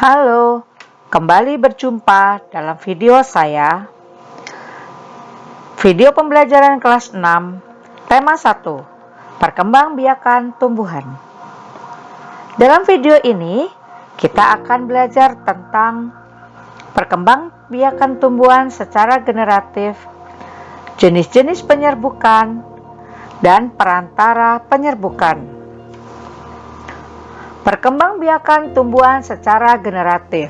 Halo, kembali berjumpa dalam video saya. Video pembelajaran kelas 6, tema 1, perkembangbiakan tumbuhan. Dalam video ini, kita akan belajar tentang perkembangbiakan tumbuhan secara generatif, jenis-jenis penyerbukan, dan perantara penyerbukan. Perkembangbiakan tumbuhan secara generatif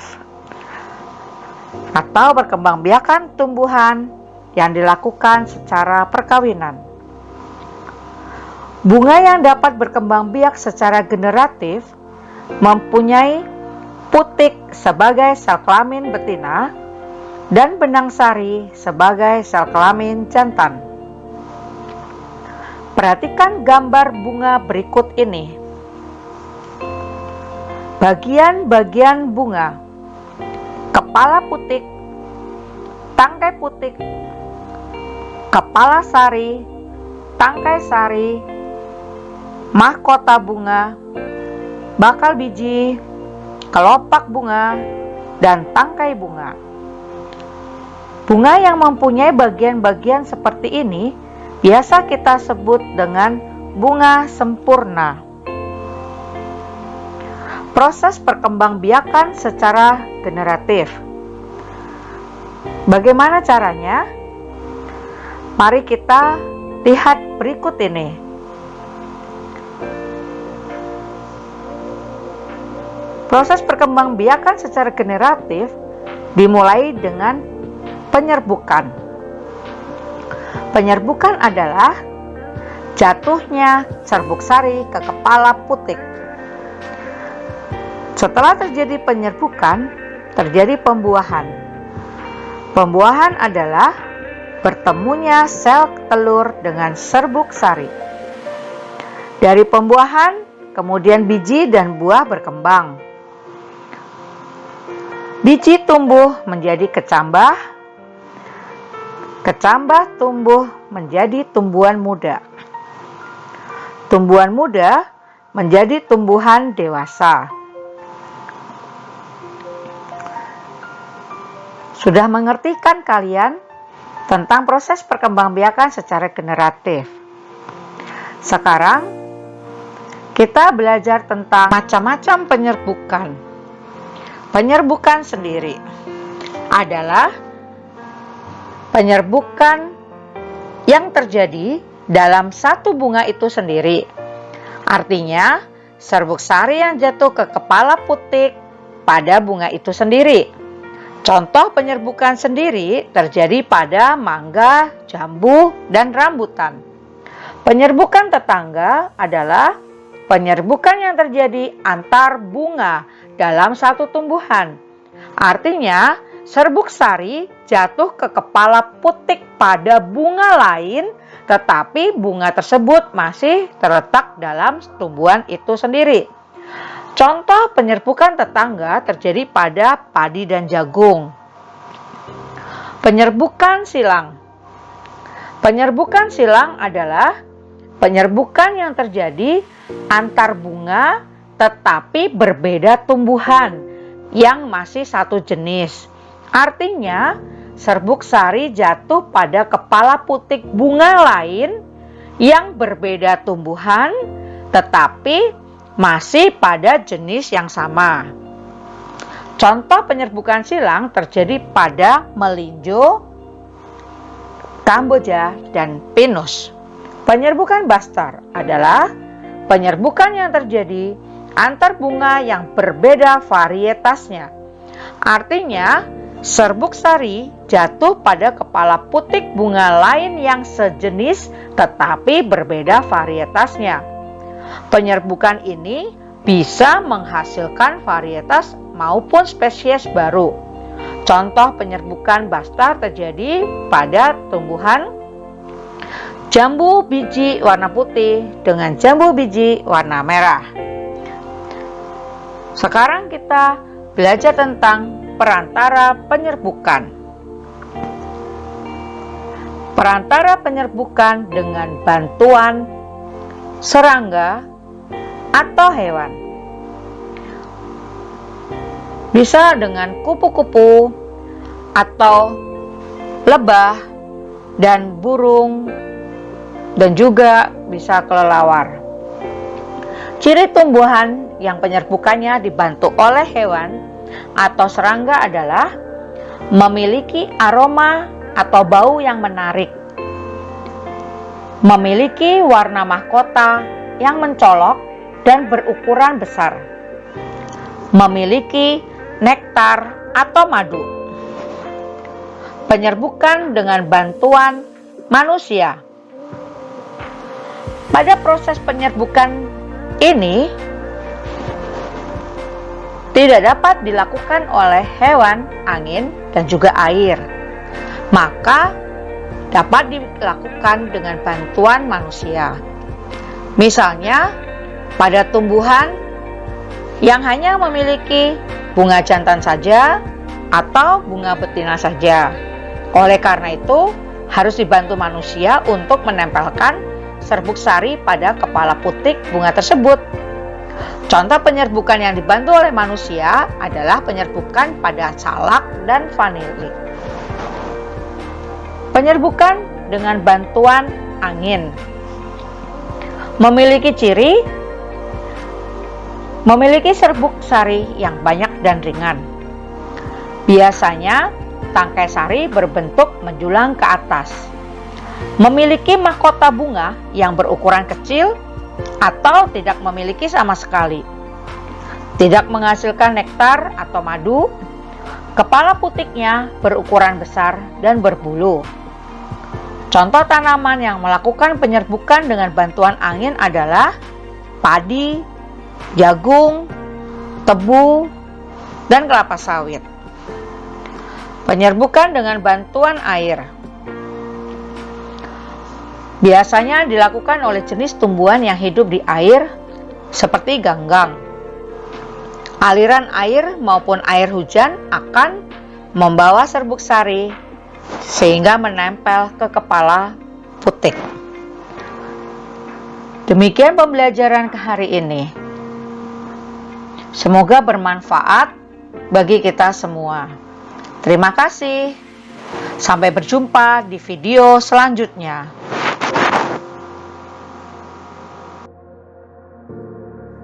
atau perkembangbiakan tumbuhan yang dilakukan secara perkawinan. Bunga yang dapat berkembang biak secara generatif mempunyai putik sebagai sel kelamin betina dan benang sari sebagai sel kelamin jantan. Perhatikan gambar bunga berikut ini. Bagian-bagian bunga: kepala putik, tangkai putik, kepala sari, tangkai sari, mahkota bunga, bakal biji, kelopak bunga, dan tangkai bunga. Bunga yang mempunyai bagian-bagian seperti ini biasa kita sebut dengan bunga sempurna. Proses perkembangbiakan secara generatif. Bagaimana caranya? Mari kita lihat berikut ini. Proses perkembangbiakan secara generatif dimulai dengan penyerbukan. Penyerbukan adalah jatuhnya serbuk sari ke kepala putik. Setelah terjadi penyerbukan, terjadi pembuahan. Pembuahan adalah bertemunya sel telur dengan serbuk sari. Dari pembuahan, kemudian biji dan buah berkembang. Biji tumbuh menjadi kecambah. Kecambah tumbuh menjadi tumbuhan muda. Tumbuhan muda menjadi tumbuhan dewasa. Sudah mengerti kan kalian tentang proses perkembangbiakan secara generatif? Sekarang kita belajar tentang macam-macam penyerbukan. Penyerbukan sendiri adalah penyerbukan yang terjadi dalam satu bunga itu sendiri. Artinya, serbuk sari yang jatuh ke kepala putik pada bunga itu sendiri. Contoh penyerbukan sendiri terjadi pada mangga, jambu, dan rambutan. Penyerbukan tetangga adalah penyerbukan yang terjadi antar bunga dalam satu tumbuhan. Artinya, serbuk sari jatuh ke kepala putik pada bunga lain, tetapi bunga tersebut masih terletak dalam tumbuhan itu sendiri. Contoh penyerbukan tetangga terjadi pada padi dan jagung. Penyerbukan silang. Penyerbukan silang adalah penyerbukan yang terjadi antar bunga tetapi berbeda tumbuhan yang masih satu jenis. Artinya, serbuk sari jatuh pada kepala putik bunga lain yang berbeda tumbuhan tetapi masih pada jenis yang sama. Contoh penyerbukan silang terjadi pada melinjo, kamboja, dan pinus. Penyerbukan bastar adalah penyerbukan yang terjadi antar bunga yang berbeda varietasnya. Artinya, serbuk sari jatuh pada kepala putik bunga lain yang sejenis tetapi berbeda varietasnya. Penyerbukan ini bisa menghasilkan varietas maupun spesies baru. Contoh penyerbukan bastar terjadi pada tumbuhan jambu biji warna putih dengan jambu biji warna merah. Sekarang kita belajar tentang perantara penyerbukan. Perantara penyerbukan dengan bantuan serangga atau hewan. Bisa dengan kupu-kupu atau lebah dan burung, dan juga bisa kelelawar. Ciri tumbuhan yang penyerbukannya dibantu oleh hewan atau serangga adalah memiliki aroma atau bau yang menarik, memiliki warna mahkota yang mencolok dan berukuran besar, memiliki nektar atau madu. Penyerbukan dengan bantuan manusia. Pada proses penyerbukan ini tidak dapat dilakukan oleh hewan, angin, dan juga air, maka dapat dilakukan dengan bantuan manusia. Misalnya, pada tumbuhan yang hanya memiliki bunga jantan saja atau bunga betina saja. Oleh karena itu, harus dibantu manusia untuk menempelkan serbuk sari pada kepala putik bunga tersebut. Contoh penyerbukan yang dibantu oleh manusia adalah penyerbukan pada salak dan vanili. Penyerbukan dengan bantuan angin memiliki ciri memiliki serbuk sari yang banyak dan ringan. Biasanya, tangkai sari berbentuk menjulang ke atas. Memiliki mahkota bunga yang berukuran kecil atau tidak memiliki sama sekali. Tidak menghasilkan nektar atau madu. Kepala putiknya berukuran besar dan berbulu. Contoh tanaman yang melakukan penyerbukan dengan bantuan angin adalah padi, jagung, tebu, dan kelapa sawit. Penyerbukan dengan bantuan air biasanya dilakukan oleh jenis tumbuhan yang hidup di air seperti ganggang. Aliran air maupun air hujan akan membawa serbuk sari sehingga menempel ke kepala putik. Demikian pembelajaran ke hari ini. Semoga bermanfaat bagi kita semua. Terima kasih. Sampai berjumpa di video selanjutnya.